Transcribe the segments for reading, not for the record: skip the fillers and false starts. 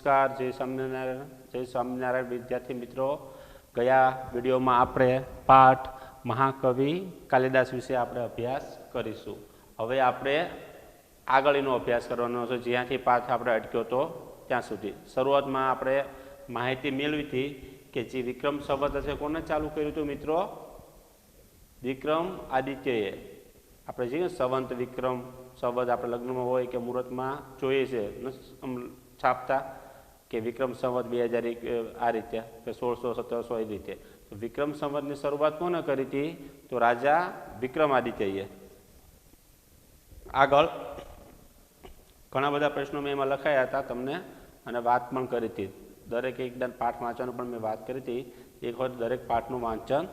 नमस्कार जय स्वामीनारायण विद्यार्थी मित्रों। गया विडियो में आपणे पाठ महाकवि कालिदास विषे आपणे अभ्यास करीशुं। हवे आपणे आगळीनो अभ्यास करवानो छे, ज्यांथी पाठ आपणे अटक्यो तो त्यां सुधी। शरूआत में आपणे माहिती मेळवी थी कि जे विक्रम संवत छे कोने चालू कर्युं हतुं मित्रों? विक्रम आदित्यए। આપણે જોઈએ સંવંત વિક્રમ સંવત આપણે લગ્નમાં હોય કે મુહૂર્તમાં જોઈએ છે છાપતા કે વિક્રમ સંવત 2001 આ રીતે કે 1600 1700 એ રીતે। તો વિક્રમ સંવતની શરૂઆત કોને કરી હતી? તો રાજા વિક્રમાદિત્યએ। આગળ ઘણા બધા પ્રશ્નો મેં એમાં લખાયા હતા તમને અને વાત પણ કરી હતી। દરેક એકદમ પાઠ વાંચવાનું પણ મેં વાત કરી હતી। એક વખત દરેક પાઠનું વાંચન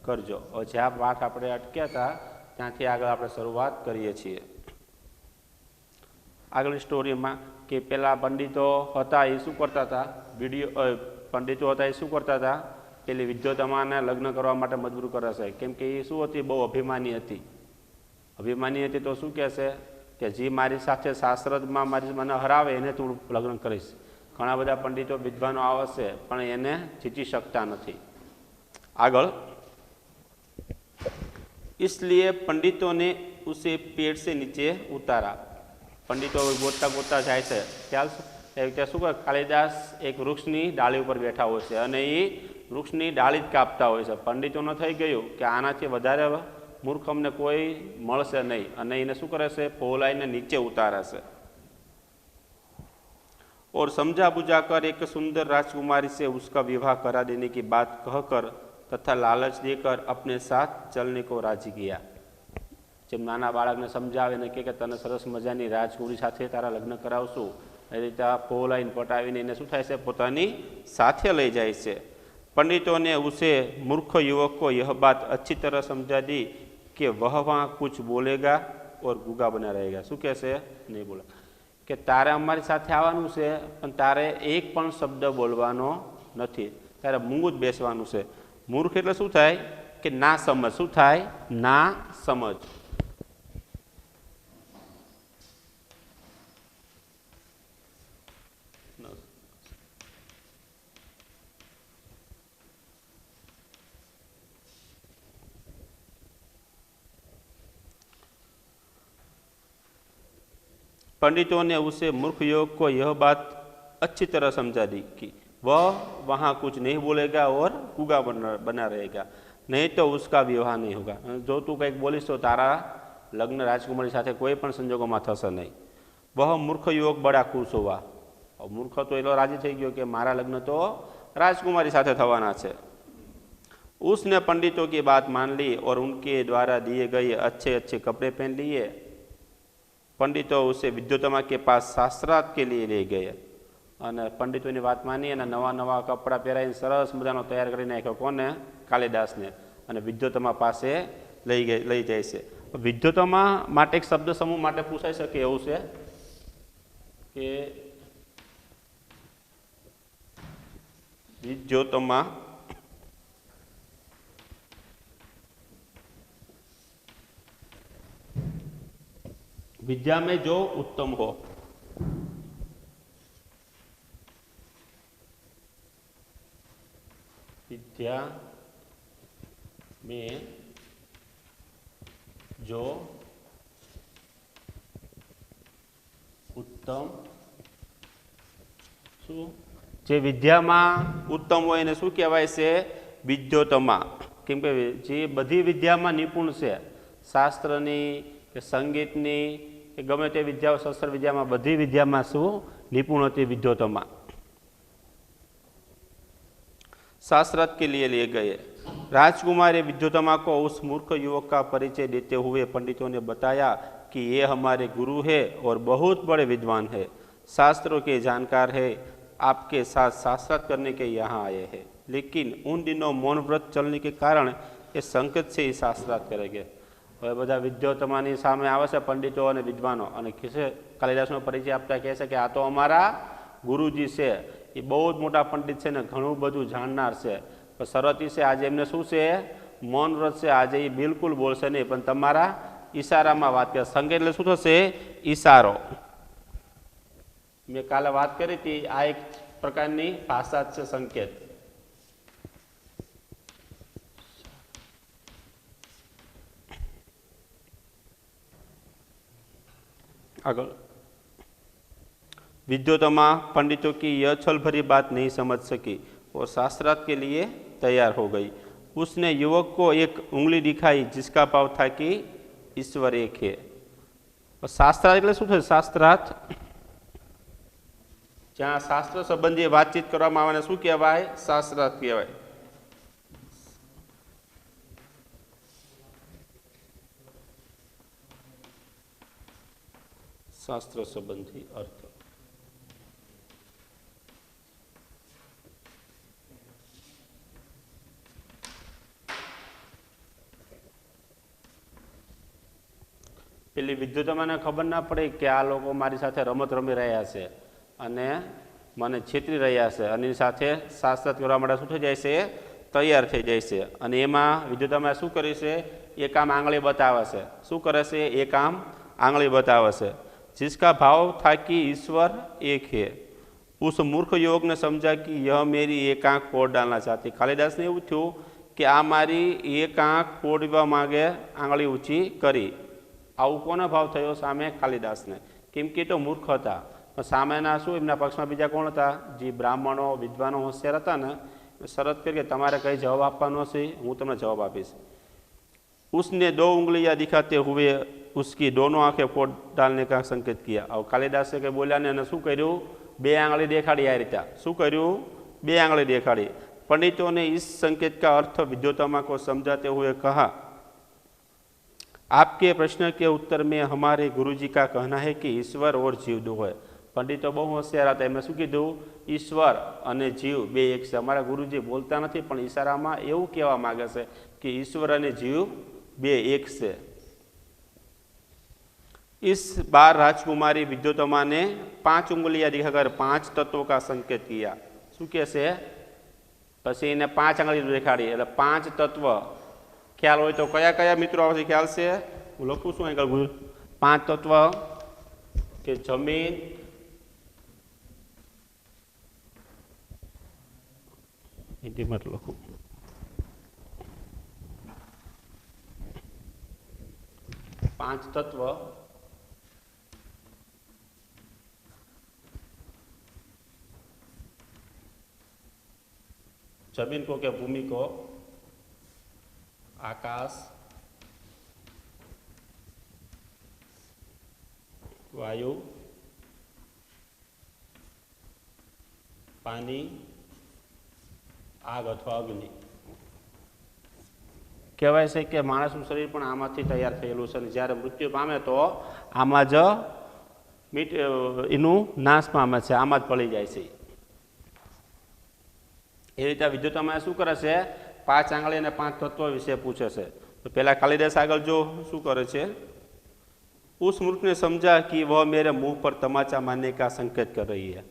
કરજો। જ્યાં પાઠ આપણે અટક્યા હતા ત્યાંથી આગળ આપણે શરૂઆત કરીએ છીએ। આગળની સ્ટોરીમાં કે પેલા પંડિતો હતા એ શું કરતા હતા? પંડિતો હતા એ શું કરતા હતા? પેલી વિદ્યોતમાને લગ્ન કરવા માટે મજબૂર કરે છે, કેમ કે એ શું હતી? બહુ અભિમાની હતી। અભિમાની હતી તો શું કહેશે કે જે મારી સાથે શાસ્ત્રમાં મને હરાવે એને તું લગ્ન કરીશ। ઘણા બધા પંડિતો વિદ્વાનો આવશે પણ એને જીતી શકતા નથી। આગળ इसलिए पंडितों ने उसे पेड़ से नीचे उतारा। पंडितों गोता गोता जाए छे त्यारे शुं करे? कालिदास एक वृक्षनी डाली पर बैठा होय छे अने ए वृक्षनी डाली ज कापता होय छे। पंडितोने थई गयुं कि आनाथी वधारे मूर्ख अमने कोई मळशे नहीं अने एने शुं करे छे? पहोलाईने नीचे उतारे छे और समझा बुझा कर एक सुंदर राजकुमारी से उसका विवाह करा देने की बात कहकर तथा लालच देकर अपने साथ चलने को राजी किया। जेम नाना बाळकने समझावे ने के तने सरस मजानी राजकुमारी साथे तारा लग्न करावशुं ए रीते पहोलाईने पटावीने एने शुं थाय छे? पोतानी साथे लई जाय छे। पंडितों ने उसे मूर्ख युवक को यह बात अच्छी तरह समझा दी कि वह वहाँ कुछ बोलेगा और गूंगा बना रहेगा। शुं कहेशे? नहीं बोले कि तारे अमारी साथे आववानुं छे पण तारे एक पण शब्द बोलवानो नथी, तारे मूंगुं ज बेसवानुं छे। मूर्ख એટલે શું થાય કે ના સમજ। શું થાય? ના સમજ। पंडितों ने उसे मूर्ख युवक को यह बात अच्छी तरह समझा दी कि वह वहाँ कुछ नहीं बोलेगा और गूंगा बना रहेगा, नहीं तो उसका विवाह नहीं होगा। जो तू कंईक बोलीश तो तारा लग्न राजकुमारी साथे कोई पण संजोगों में थशे नहीं। वह मूर्ख युवक बड़ा खुश हुआ। मूर्ख तो एटलो राजी थई गयो कि मारा लग्न तो राजकुमारी साथे थवाना छे। उसने पंडितों की बात मान ली और उनके द्वारा दिए गए अच्छे अच्छे कपड़े पहन लिए। पंडितों उसे विद्योतमा के पास शास्त्रार्थ के लिए ले गए અને પંડિતોની વાત માની અને નવા નવા કપડાં પહેરાવીને સરસ મજાનો તૈયાર કરી નાખ્યો। કોને? કાલિદાસને। અને વિદ્યોતમા પાસે લઈ જાય છે। વિદ્યોતમા માટે એક શબ્દ સમૂહ માટે પૂછાઈ શકે એવું છે કે વિદ્યોતમા विद्या में जो उत्तम हो। विद्या में जो उत्तम शू जे विद्या में उत्तम हो एने शू कहेवाय छे? विद्योतमा। केम के जे बधी विद्या में निपुण छे, शास्त्रनी के संगीतनी के गमे ते विद्या शस्त्र विद्या में बधी विद्या में शू निपुण हती विद्योतमा। शास्त्रार्थ के लिए ले गए। राजकुमारी विद्योतमा को उस मूर्ख युवक का परिचय देते हुए पंडितों ने बताया कि ये हमारे गुरु है और बहुत बड़े विद्वान है, शास्त्रों के जानकार है, आपके साथ शास्त्रार्थ करने के यहाँ आए हैं। लेकिन उन दिनों मौन व्रत चलने के कारण ये संकट से ही शास्त्रार्थ करेंगे। હવે બધા વિદ્યોતમાની સામે આવે છે પંડિતો અને વિદ્વાનો અને કિસે કાલિદાસનો પરિચય આપતા કહે છે કે આ તો અમારા ગુરુજી છે, એ બહુ જ મોટા પંડિત છે ને ઘણું બધું જાણનાર છે। તો શરત છે આજે એમને શું છે? મૌન વ્રત છે। આજે એ બિલકુલ બોલશે નહીં પણ તમારા ઈશારામાં વાત કરે। સંકેત એટલે શું થશે? ઈશારો। મેં કાલે વાત કરી હતી, આ એક પ્રકારની ભાષા છે સંકેત. आगे विद्वतों पंडितों की यह छल भरी बात नहीं समझ सकी और शास्त्रार्थ के लिए तैयार हो गई. उसने युवक को एक उंगली दिखाई जिसका भाव था कि ईश्वर एक है. शास्त्रार्थ એટલે શું છે? શાસ્ત્રાર્થ જ્યાં શાસ્ત્ર સંબંધી વાતચીત કરવામાં આવે શું કહેવાય? શાસ્ત્રાર્થ કહેવાય. શાસ્ત્ર સંબંધી અર્થ. પેલી વિદ્યુતોમાં ખબર ના પડે કે આ લોકો મારી સાથે રમત રમી રહ્યા છે અને મને છેતરી રહ્યા છે અને એની સાથે શાસ્ત્રાર્થ કરવા માટે શું થઈ જાય છે? તૈયાર થઈ જાય છે. અને એમાં વિદ્યુતોમાં શું કરે છે? એક આમ આંગળી બતાવે છે. શું કરે છે? એક આમ आंगली बतावे से. जिसका भाव था कि ईश्वर एक है. उस मूर्ख युवक ने समझा कि यह मेरी एक आंख फोड़ डालना चाहती. कालिदास ने એવું થયું કે આ મારી એક આંખ ફોડવા માંગે, આંગળી ઊંચી કરી. આવું કોનો ભાવ થયો? સામે કાલિદાસને. કેમ કે તો મૂર્ખ હતા. સામેના શું એમના પક્ષમાં બીજા કોણ હતા? જે બ્રાહ્મણો વિદ્વાનો હોશિયાર હતા ને, શરત કરી કે તમારે કઈ જવાબ આપવાનો છે, હું તમને જવાબ આપીશ. उसने 2 उंगलियां दिखाते हुए उसकी दोनों आंखें फोड़ डालने का संकेत किया. अब कालिदास के बोलिया ने शू कर्यु? 2 आंगળી देखाड़ी. आ रीते शू कर्यु? 2 आंगળી देखाड़ी. पंडितों ने इस संकेत का अर्थ विद्वतों को समझाते हुए कहा, आपके प्रश्न के उत्तर में हमारे गुरुजी का कहना है कि ईश्वर और जीव दो है. पंडितो बहु होशियार था. एमने शू कीधुं? ईश्वर अने जीव बे एक छे. अमारा गुरुजी बोलता नहीं पण इशारामां एवुं कहेवा मांगे छे कि ईश्वर अने जीव बे एक से. इस बार राजकुमारी विद्युतोमा ने 5 उंगलियां दिखाकर 5 तत्वों का संकेत किया. शू कहे? पछी एने 5 आंगળી देखाड़ी એટલે 5 तत्व ख्याल होय तो कया कया मित्रों आवशे ख्याल छे? हूँ लखुं छुं અહીં 5 तत्व के जमीन, हिंदी में लखुं 5 तत्व जमीन को के भूमि को, आकाश, वायु, पानी, आग अथवा अग्नि. कहेवाय छे के माणसनुं शरीर पण आमांथी तैयार थयेलुं छे. ज्यारे मृत्यु पामे तो आमां ज एनुं नाश पामे छे, आमां ज पड़ी जाय छे. ए रीते विद्युतोमां शुं करे छे? 5 आंगળી અને 5 तत्व विषे पूछे छे. तो पहला कालिदास आगळ जो शुं करे छे? उस मूर्ख ने समझा कि वह मेरे मुंह पर तमाचा मारने का संकेत कर रही है.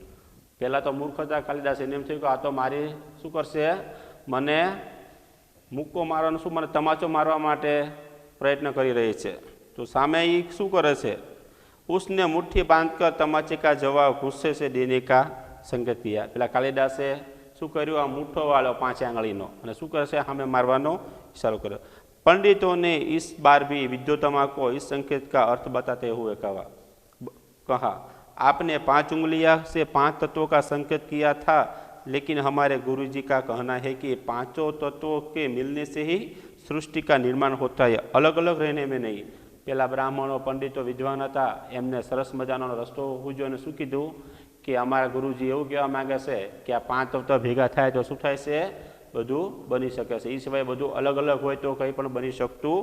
पहला तो मूर्ख था कालिदास. एने एम थयुं के आ तो मारी शुं करशे? मने मुक्को मारवानो शुं, मने तमाचो मारवा माटे प्रयत्न करी रही है. तो सामे ई शुं करे छे? उसने मुट्ठी बांधकर तमाचे का जवाब गुस्से से देने का संकेत किया. पेला कालिदासे शू कर्यु? आ मुठ्ठो वाळो 5 आंगळीनो अने शू करे छे? सामे मारवानो इशारो कर्यो. पंडितों ने इस बार भी विद्युतोमा को इस संकेत का अर्थ बताते हुए कहा, आपने 5 उंगलियां से 5 तत्वों का संकेत किया था, लेकिन हमारे गुरुजी का कहना है कि 5 तत्वों के मिलने से ही सृष्टि का निर्माण होता है, अलग अलग रहने में नहीं. पेला ब्राह्मणों पंडितों विद्वान था, एमने सरस मजानो रस्तो सूझ्यो अने शुं कीधुं कि अमारा गुरुजी एवुं कहेवा मांगे छे कि आ 5 तत्व भेगा थाय तो शुं थाय छे? બધું બની શકે છે. એ સિવાય બધું અલગ અલગ હોય તો કંઈ પણ બની શકતું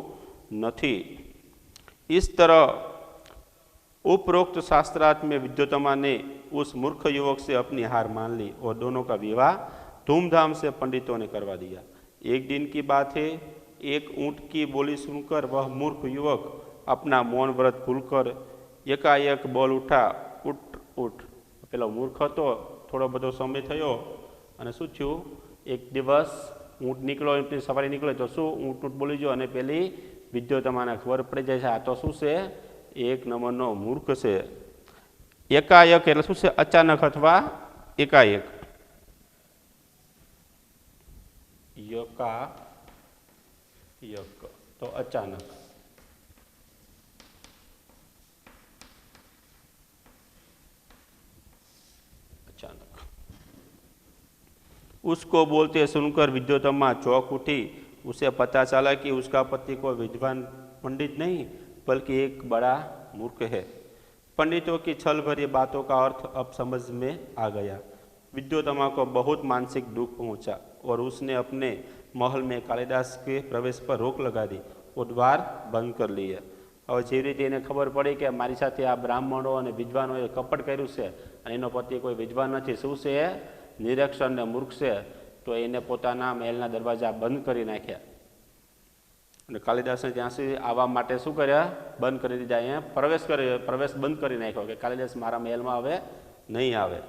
નથી. इस तरह उपरोक्त शास्त्रार्थ में विद्युतोमा ने उस मूर्ख युवक से अपनी हार मान ली और दोनों का विवाह धूमधाम से पंडितों ने करवा दिया. एक दिन की बात है, एक ऊँट की बोली सुनकर वह मूर्ख युवक अपना मौन व्रत भूलकर एकाएक बोल उठा, उठ उठ. पेलो मूर्ख हतो, थोड़ो बधो समय थयो अने शुं थयुं? एक दिवस ऊँट निकलो, एमनी सवारी निकले तो शू ऊँट ऊँट बोली जो, पेली विद्युतोमाने खबर पड़ी जाए आ तो शू से? एक नंबरनो मूर्ख से. एकाएक एटले शू से? अचानक अथवा एकाएक. एकायक तो अचानक। अचानक उसको बोलते सुनकर विद्योत्तमा चौंक उठी। उसे पता चला कि उसका पति कोई विद्वान पंडित नहीं बल्कि एक बड़ा मूर्ख है। पंडितों की छल भरी बातों का अर्थ अब समझ में आ गया। विद्योत्तमा को बहुत मानसिक दुख पहुंचा और उसने अपने महल में कालिदास के प्रवेश पर रोक लगा दी और द्वार बंद कर लिए। હવે જે રીતે એને ખબર પડી કે મારી સાથે આ બ્રાહ્મણો અને વિદ્વાનોએ કપટ કર્યું છે અને એનો પતિ કોઈ વિદ્વાન નથી, શું છે, નિરક્ષર ને મૂર્ખ છે, તો એને પોતાના મહેલના દરવાજા બંધ કરી નાખ્યા અને કાલિદાસને ત્યાં સુધી આવવા માટે શું કર્યા, બંધ કરી દીધા। અહીંયા પ્રવેશ બંધ કરી નાખ્યો કે કાલિદાસ મારા મહેલમાં હવે નહીં આવે,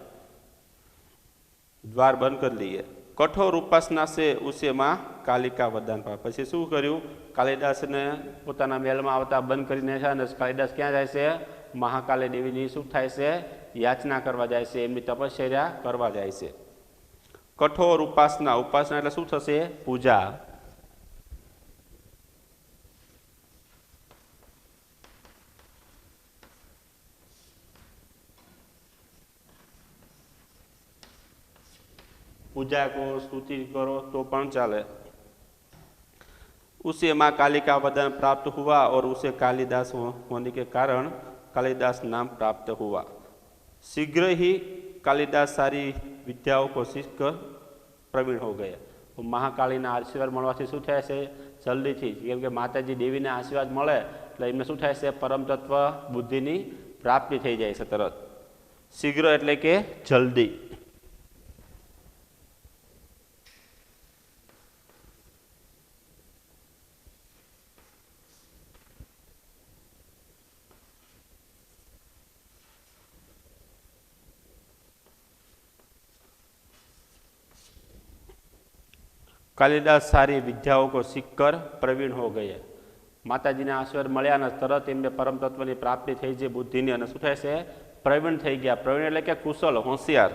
द्वार बंद कर लिए। कठोर उपासना से उसे माँ कालिका वरदान पाया। पछी शू कर्यु, कालिदास ने पोताना महल में आवता बंद कर कालिदास क्या जाए से महाकाली देवी शू थाय से याचना करवा जाए से, एमनी तपश्चर्या करवा जाए से। कठोर उपासना, उपासना एटले शू थशे, पूजा। पूजा को स्तुति करो तो पण चाले। उसे माँ काली का वरदान प्राप्त हुआ और उसे कालिदास होने के कारण कालिदास नाम प्राप्त हुआ। शीघ्र ही कालिदास सारी विद्याओं को सीखकर प्रवीण हो गए। महाकाली आशीर्वाद मळवाथी शुं थाय छे, जल्दी थी, केम के माताजी देवी ने आशीर्वाद मळे एटले एमने शुं थाय छे, परम तत्व बुद्धिनी प्राप्ति थई जाय छे तरत। शीघ्र एटले के जल्दी। कालिदास सारी विद्याओं को सीखकर प्रवीण हो गए। माताजी ने आशीर्वाद मळ्या ने तरत एमने परम तत्व की प्राप्ति थई जे बुद्धिनी अने शुं थाय छे, प्रवीण थई गया। प्रवीण एटले के कुशल, होशियार।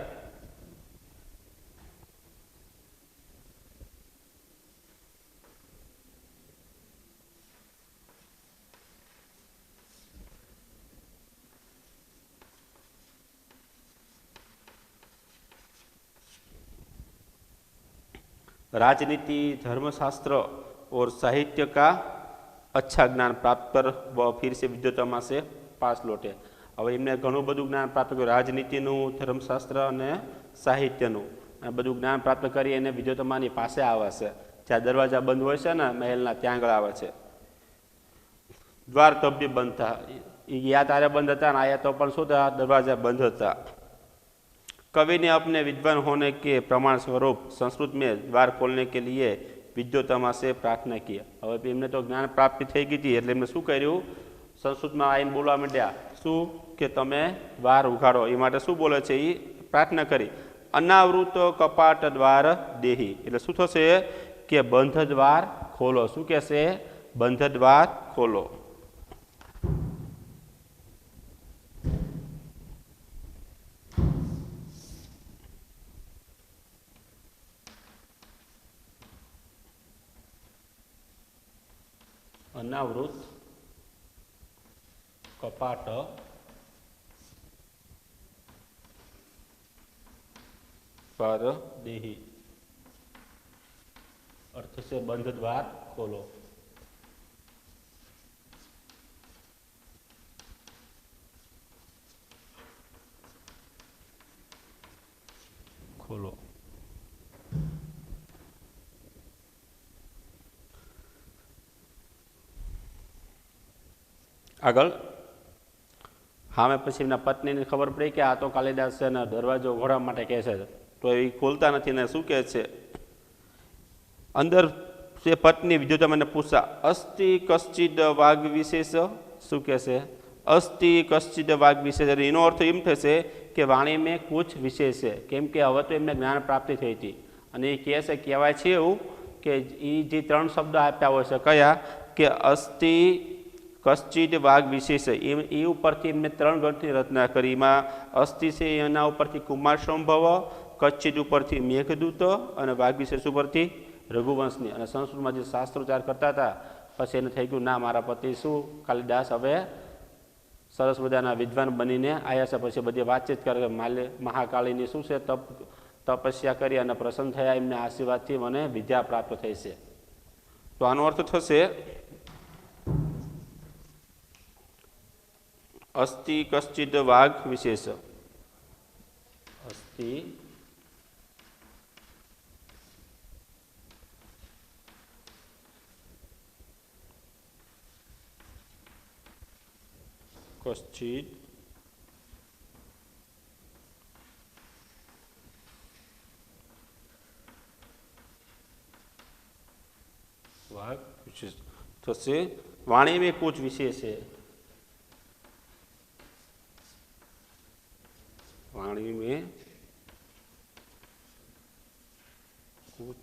राजनीति, धर्मशास्त्र और साहित्य का अच्छा ज्ञान प्राप्त कर वह फिर से विद्योत्तमा से पास लौटे। હવે એમને ઘણું બધું જ્ઞાન પ્રાપ્ત કર્યું, રાજનીતિનું, ધર્મશાસ્ત્ર અને સાહિત્યનું બધું જ્ઞાન પ્રાપ્ત કરી એને વિદ્યોત્તમાની પાસે આવે છે। જ્યાં દરવાજા બંધ હોય છે ને મહેલના, ત્યાં આગળ આવે છે। દ્વાર તબ બી બંધ था, या तारे बंद था, आया तो पण શું था, दरवाजा बंद था। कवि ने अपने विद्वान होने के प्रमाण स्वरूप संस्कृत में द्वार खोलने के लिए विद्योत्तमा से प्रार्थना की। હવે એમને તો જ્ઞાન પ્રાપ્તિ થઈ ગઈ હતી એટલે એમને શું કર્યું, સંસ્કૃતમાં આવીને બોલવા માંડ્યા, શું કે તમે દ્વાર ઉઘાડો। એ માટે શું બોલે છે, એ પ્રાર્થના કરી, અનાવૃત કપાટ દ્વાર દેહી, એટલે શું થશે કે બંધ દ્વાર ખોલો। શું કહેશે, બંધ દ્વાર ખોલો। अनावृत कपाट द्वार देही, अर्थ से बंद द्वार खोलो। खोलो। આગળ હા પછી એમના પત્નીને ખબર પડી કે આ તો કાલિદાસ છે ને દરવાજો ઉઘાડવા માટે કહે છે, તો એ ખોલતા નથી ને શું કહે છે, અંદર से पत्नी विद्योत्तमा ने पूछा, अस्ति कश्चिद वाग विशेष, શું કહે છે, अस्ति कश्चिद वाग विशेष, એનો અર્થ એમ થશે કે વાણી में कुछ विशेष है, કેમ કે હવે તો એમને જ્ઞાન પ્રાપ્તિ થઈ હતી અને એ કહે છે, કહેવાય છે એવું કે એ જે ત્રણ શબ્દ આપ્યા હોય છે, કયા કે अस्ति कश्चिद वाग विशेष, એ ઉપરથી એમને ત્રણ ગણની રચના કરી। એમાં અસ્થિ છે એના ઉપરથી કુમાર સંભવ, કચ્છિદ ઉપરથી મેઘદૂત અને વાગ વિશેષ ઉપરથી રઘુવંશની, અને સંસ્કૃતમાં જે શાસ્ત્રોચ્ચાર કરતા હતા પછી એને થઈ ગયું ના મારા પતિ શું કાલિદાસ હવે સરસ મજાના વિદ્વાન બનીને આવ્યા છે, પછી બધી વાતચીત કરે મહાકાળીની શું છે તપસ્યા કરી અને પ્રસન્ન થયા, એમના આશીર્વાદથી મને વિદ્યા પ્રાપ્ત થઈ છે. તો આનો અર્થ થશે અસ્તિ કશ્ચિદ વાઘ વિશેષ. અસ્તિ કશ્ચિદ वाग विशेष थसे. वाणी में कुछ विशेष है, वाणी में कुछ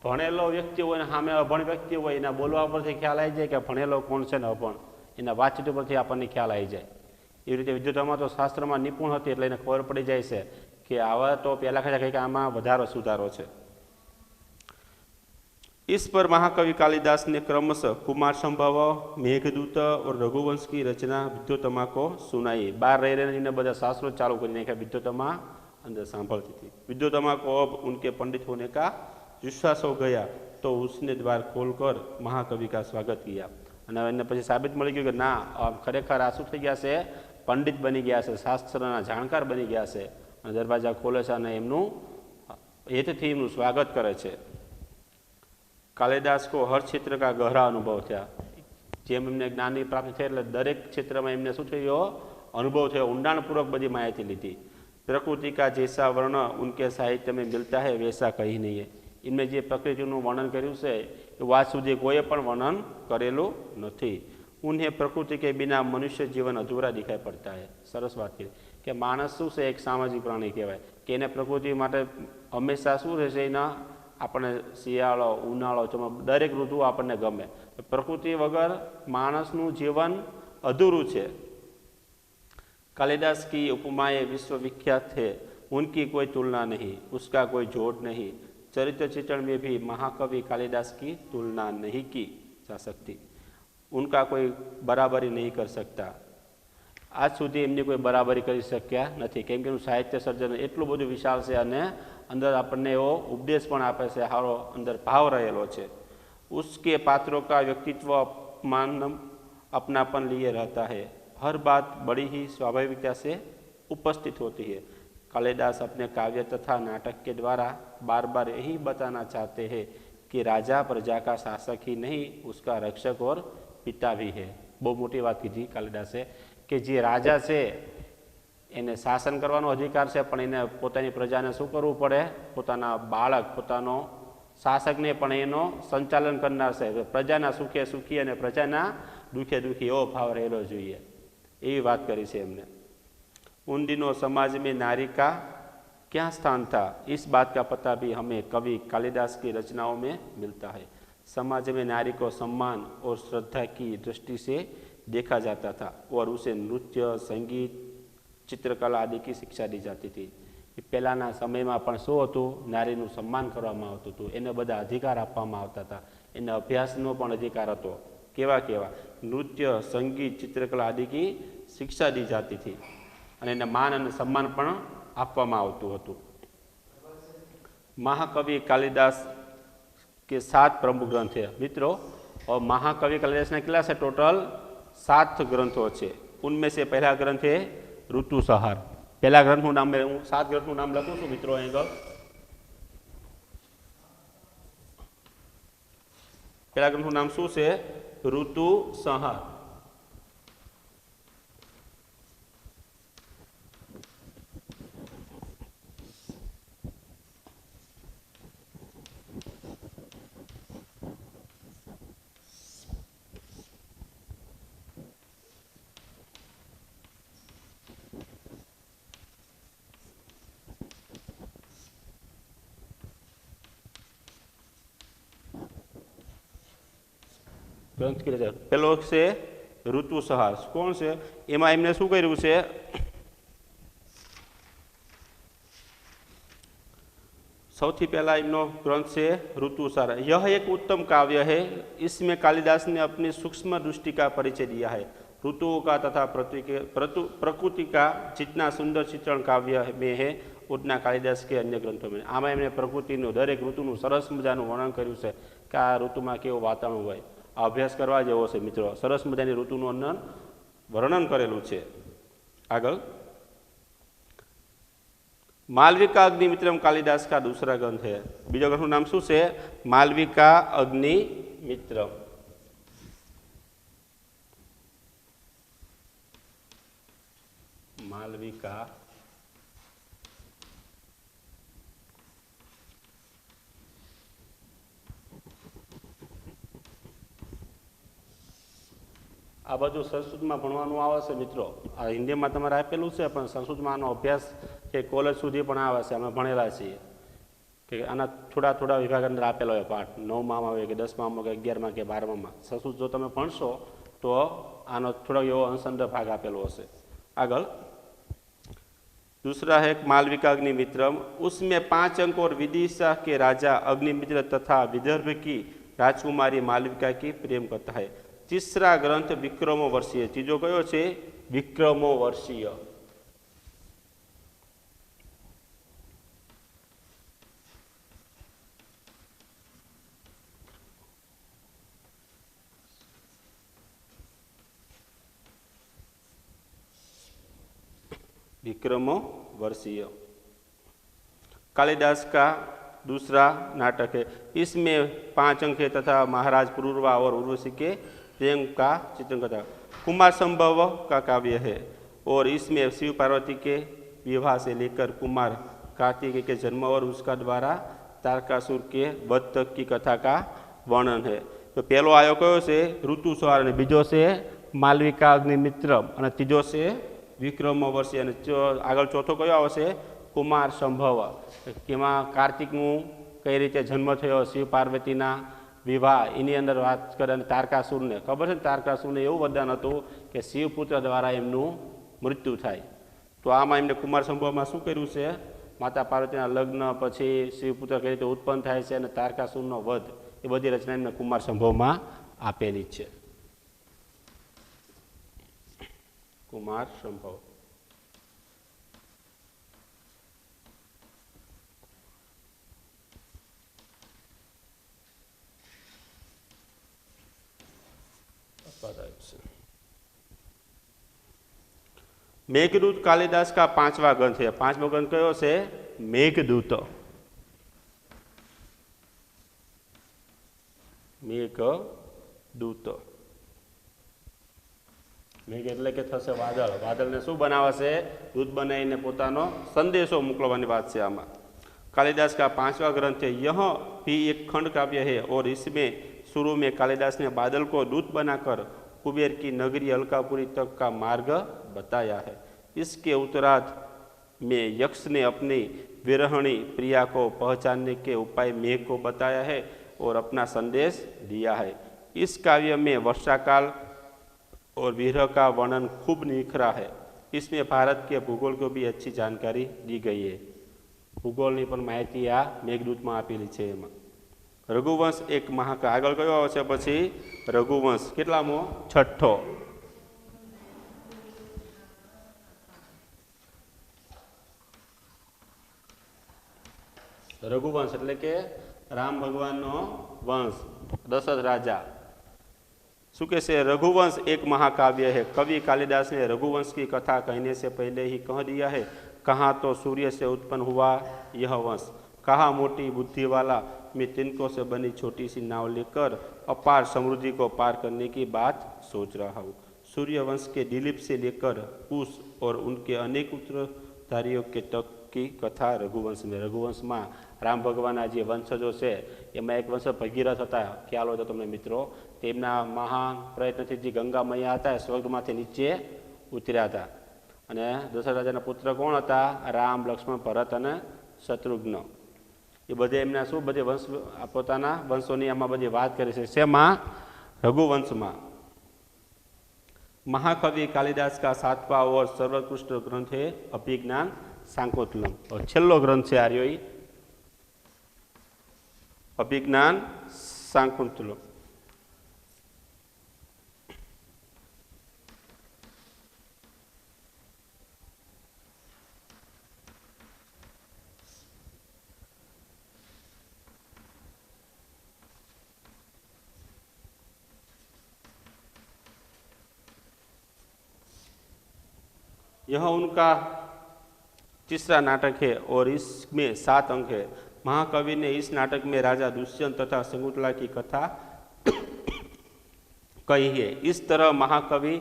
ભણેલો વ્યક્તિ હોય ને સામે અભણ વ્યક્તિ હોય એના બોલવા પરથી ખ્યાલ આવી જાય કે ભણેલો કોણ છે ને અભણ, એના વાતચીત પરથી આપણને ખ્યાલ આવી જાય. એવી રીતે વિદ્યુતમાં તો શાસ્ત્રમાં નિપુણ હતી એટલે એને ખબર પડી જાય છે કે આવા તો પહેલાં કહે કે આમાં વધારો સુધારો છે. इस पर महाकवि कालिदास ने क्रमशः कुमार संभव, मेघदूत और रघुवंश की रचना विद्योतमा को सुनाई. बाहर रह रहे इन्हें बड़ा शास्त्रों चालू कर विद्योतमा अंदर सांभलती थी. विद्योतमा को अब उनके पंडित होने का विश्वास हो गया तो उसने द्वार खोलकर महाकवि का स्वागत किया. અને એને પછી સાબિત મળી ગયું કે ના ખરેખર આ શું થઈ ગયા છે, પંડિત બની ગયા છે, શાસ્ત્રના જાણકાર બની ગયા છે, અને દરવાજા ખોલે છે અને એમનું હેતથી એમનું સ્વાગત કરે છે. कालिदास को हर क्षेत्र का गहरा अनुभव था. જેમ એમને જ્ઞાનની પ્રાપ્તિ થઈ એટલે દરેક ક્ષેત્રમાં એમને શું થયો અનુભવ થયો, ઊંડાણપૂર્વક બધી માહિતી લીધી. प्रकृति का जैसा वर्ण उनके साहित्य में मिलता है वैसा कहीं नहीं है. એમને જે પ્રકૃતિનું વર્ણન કર્યું છે એ વાત સુધી કોઈએ પણ વર્ણન કરેલું નથી. उन्हें प्रकृति के बिना मनुष्य जीवन अधूरा दिखाई पड़ता है. सरस बात की कि मानस शू से एक सामाजिक प्राणी कहेवाय कि एने प्रकृति माटे हमेशा शू रहेशे एना आपने शियाळो उनाळो दरेक ऋतु आपने गमे. प्रकृति वगर मानसनु जीवन अधूरू है. कालिदास की उपमाएं विश्वविख्यात है, उनकी कोई तुलना नहीं, उसका कोई जोड़ नहीं. चरित्र चित्रण में भी महाकवि कालिदास की तुलना नहीं की जा सकती, उनका कोई बराबरी नहीं कर सकता. आज सुधी एमनी कोई बराबरी कर शक्या नहीं, केम के साहित्य सर्जन एटલું બધું વિશાળ છે અને अंदर આપણને એવો ઉપદેશ પણ આપે છે, સારો અંદર ભાવ રહેલો છે. उसके पात्रों का व्यक्तित्व अपनापन लिए रहता है, हर बात बड़ी ही स्वाभाविकता से उपस्थित होती है. कालिदास अपने काव्य तथा नाटक के द्वारा बार बार यही बताना चाहते हैं कि राजा प्रजा का शासक ही नहीं, उसका रक्षक और पिता भी है. बहुत मोटी बात कीधी कालिदासे कि जे राजा से એને શાસન કરવાનો અધિકાર છે, પણ એને પોતાની પ્રજાને શું કરવું પડે, પોતાના બાળક પોતાનો શાસકને પણ એનો સંચાલન કરનાર છે. પ્રજાના સુખે સુખી અને પ્રજાના દુખે દુખી એવો ભાવ રહેલો જોઈએ, એવી વાત કરી છે એમને. उन दिनों समाज में नारी का क्या स्थान था, इस बात का पता भी हमें कवि कालिदास की रचनाओं में मिलता है. समाज में नारी को सम्मान और श्रद्धा की दृष्टि से देखा जाता था और उसे नृत्य, संगीत, चित्रकला आदि की शिक्षा दी जाती थी. પહેલાના સમયમાં પણ શું હતું, નારીનું સન્માન કરવામાં આવતું હતું, એને બધા અધિકાર આપવામાં આવતા હતા, એને અભ્યાસનો પણ અધિકાર હતો. કેવા કેવા નૃત્ય, સંગીત, ચિત્રકલા આદि की शिक्षा दी जाती थी અને એને માન અને સન્માન પણ આપવામાં આવતું હતું. महाकवि कालिदास के 7 प्रमुख ग्रंथ है मित्रों, और महाकवि कालिदास ने कितना से टोटल 7 ग्रंथों है. उनमें से पहला ग्रंथ है ऋतुसंहार. पहला ग्रंथ नाम मैं 7 ग्रंथ नाम लखूँ छूँ मित्रों अहीं. पहला ग्रंथ नाम शू है, ऋतुसंहार. ग्रंथ के लिए पहलो से ऋतुसंहार. कौन से एम एमने शू कर्यु छे, સૌથી पहला इमनो ग्रंथ से ऋतुसार। यह एक उत्तम काव्य है। इसमें कालिदास ने अपनी सूक्ष्म दृष्टि का परिचय दिया है। ऋतुओं का तथा प्रकृति का जितना सुंदर चित्रण काव्य में है उतना कालिदास के अन्य ग्रंथों में। आम एमने प्रकृति दरेक ऋतुનું सरस मजाનું વર્ણન કર્યું છે કે આ ઋતુમાં કેવું વાતાવરણ હોય। આ અભ્યાસ કરવા જેવો છે મિત્રો। સરસ મજાની ઋતુનું વર્ણન કરેલું છે। આગળ मालविका अग्निमित्रम कालिदास का दूसरा ग्रंथ है। बीजा ग्रंथ नाम शू है? मालविका अग्निमित्रम। मालविका आ बाजू संस्कृत में भणवानुं आवे छे मित्रों। आ हिंदी में तमारे आपेलुं छे पण संस्कृत में आनो अभ्यास के कॉलेज सुधी पण आवे छे। अमे भणेला छीए के आना थोड़ा थोड़ा विभाग अंदर आपेलो है पाठ 9 में आवे के 10 में के 11 में के 12 में। संस्कृत जो तमे भणशो तो आनो थोड़ो एवो अंशंदर भाग आपेलो हशे। आगळ दूसरा है मालविका अग्निमित्रम। उसमें 5 अंक और विदिशा के राजा अग्निमित्र तथा विदर्भ की राजकुमारी मालविका की प्रेम कथा है। तीसरा ग्रंथ विक्रमो वर्षीय। तीजो कयो छे? विक्रमो वर्षीय। विक्रमो वर्षीय कालिदास का दूसरा नाटक है। इसमें 5 अंक है तथा महाराज पुरूरवा और उर्वशी के प्रेम का चित्रण करता। कुमार संभव का काव्य है और इसमें शिव पार्वती के विवाह से लेकर कुमार कार्तिकेय के जन्म और उसका द्वारा तारकासुर के वध तक की कथा का वर्णन है। तो पहलो आयो कयो से? ऋतुसार ने बीजो से मालविका अग्निमित्रम और तीजो से विक्रमो वर्षीय। आगळ चौथो कयो आवशे? कुमार संभव कि कार्तिकनु कई रीते जन्म थयो, शिव पार्वतीना विवाह एनी अंदर बात करे। तारकासुर ने खबर है तारकासुर ने एवं वरदान हतुं कि शिवपुत्र द्वारा एमनु मृत्यु थाय। तो आमां एमने कुमार संभव में शुं कर्युं छे? माता पार्वतीना लग्न पछी शिवपुत्र कई रीते उत्पन्न थाय छे अने तारकासुरनो वध ए बधी रचना एमने कुमार संभव में आपेली छे। कुमार संभव मेघदूत कालिदास का 5वां ग्रंथ है। 5वां ग्रंथ कयो से? मेघदूत। मेघदूत मेघ એટલે કે થશે વાદળ। વાદળને શું બનાવે છે? દૂત બનાવીને પોતાનો સંદેશો મોકલવાની વાત છે આમાં। कालिदास का 5वां ग्रंथ है। यह भी एक खंड काव्य है और इसमें शुरू में कालिदास ने बादल को दूत बनाकर कुबेर की नगरी अलकापुरी तक का मार्ग बताया है। इसके उत्तरार्ध में यक्ष ने अपनी विरहणी प्रिया को पहचानने के उपाय मेघ को बताया है और अपना संदेश दिया है। इस काव्य में वर्षाकाल और विरह का वर्णन खूब निखरा है। इसमें भारत के भूगोल को भी अच्छी जानकारी दी गई है। भूगोलनी पण माहिती आ मेघदूत में आपेली छे। एमां रघुवंश एक महाकाव्य। आगळ कयो आवशे पछी? रघुवंश। केटलामो? 6ठो। रघुवंश એટલે કે राम भगवानનો वंश, दशरथ राजा। शू कहे से? रघुवंश एक महाकाव्य है। कवि कालिदास ने रघुवंश की कथा कहने से पहले ही कह दिया है। कहाँ तो सूर्य से उत्पन्न हुआ यह वंश, कहाँ मोटी बुद्धि वाला मैं तिनकों से बनी छोटी सी नाव लेकर अपार समृद्धि को पार करने की बात सोच रहा हूँ। सूर्यवंश के दिलीप से लेकर कुश और उनके अनेक उत्तरधारियों के तक की कथा रघुवंश में। रघुवंश में राम भगवान जे वंशजों से एम एक वंश भगीरथ था। ख्याल हो तो तमने मित्रों तेमना महान प्रयत्न थी जी गंगा मैया था स्वर्ग में नीचे उतर्या था। अने दशरथ राजा पुत्र कोण था? राम, लक्ष्मण, भरत अने शत्रुघ्न। ये बधे एमना शू बधे वंश पोताना वंशोनी आमां बधी वात करी छे। शेमां? रघुवंश में। महाकवि कालिदास का 7वां और सर्वोत्कृष्ट ग्रंथ है अभिज्ञान शाकुंतलम और छेल्लो ग्रंथ है आर्यो અભિજ્ઞાન શાકુંતલમ. यह उनका तीसरा नाटक है और इसमें 7 अंक है. महाकवि ने इस नाटक में राजा दुष्यंत तथा शकुंतला की कथा कही है. इस तरह महाकवि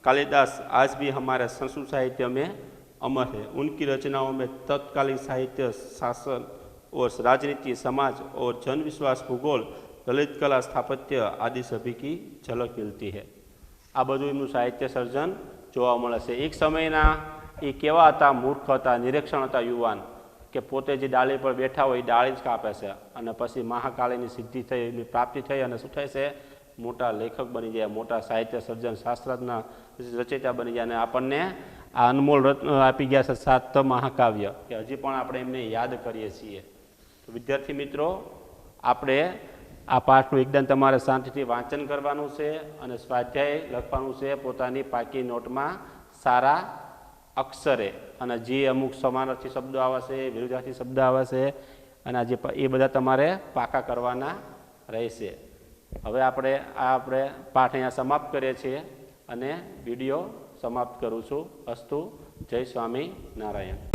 कालिदास आज भी हमारे संस्कृत साहित्य में अमर है. उनकी रचनाओं में तत्कालीन साहित्य, शासन और राजनीति, समाज और जनविश्वास, भूगोल, ललित कला, स्थापत्य आदि सभी की झलक मिलती है. आ बधुं एमनुं साहित्य सर्जन જોવા મળે છે. એક સમયના એ કેવા હતા? મૂર્ખ હતા, નિરીક્ષણ હતા, યુવાન, કે પોતે જે ડાળી પર બેઠા હોય એ ડાળી જ કાપે છે. અને પછી મહાકાળીની સિદ્ધિ થઈ, એમની પ્રાપ્તિ થઈ અને શું થાય છે? મોટા લેખક બની જાય, મોટા સાહિત્ય સર્જન, શાસ્ત્રના રચયિતા બની જાય અને આપણને આ અનમોલ રત્ન આપી ગયા છે 7 મહાકાવ્ય, કે હજી પણ આપણે એમને યાદ કરીએ છીએ. તો વિદ્યાર્થી મિત્રો, આપણે આ પાઠનું એકદમ તમારે શાંતિથી વાંચન કરવાનું છે અને સ્વાધ્યાય લખવાનું છે પોતાની પાકી નોટમાં સારા અક્ષરે. અને જે અમુક સમાનાર્થી શબ્દો આવે છે, વિરુદ્ધાર્થી શબ્દ આવે છે, અને જે એ બધા તમારે પાકા કરવાના રહેશે. હવે આપણે પાઠ અહીંયા સમાપ્ત કરીએ છીએ અને વિડીયો સમાપ્ત કરું છું. અસ્તુ. જય સ્વામિનારાયણ.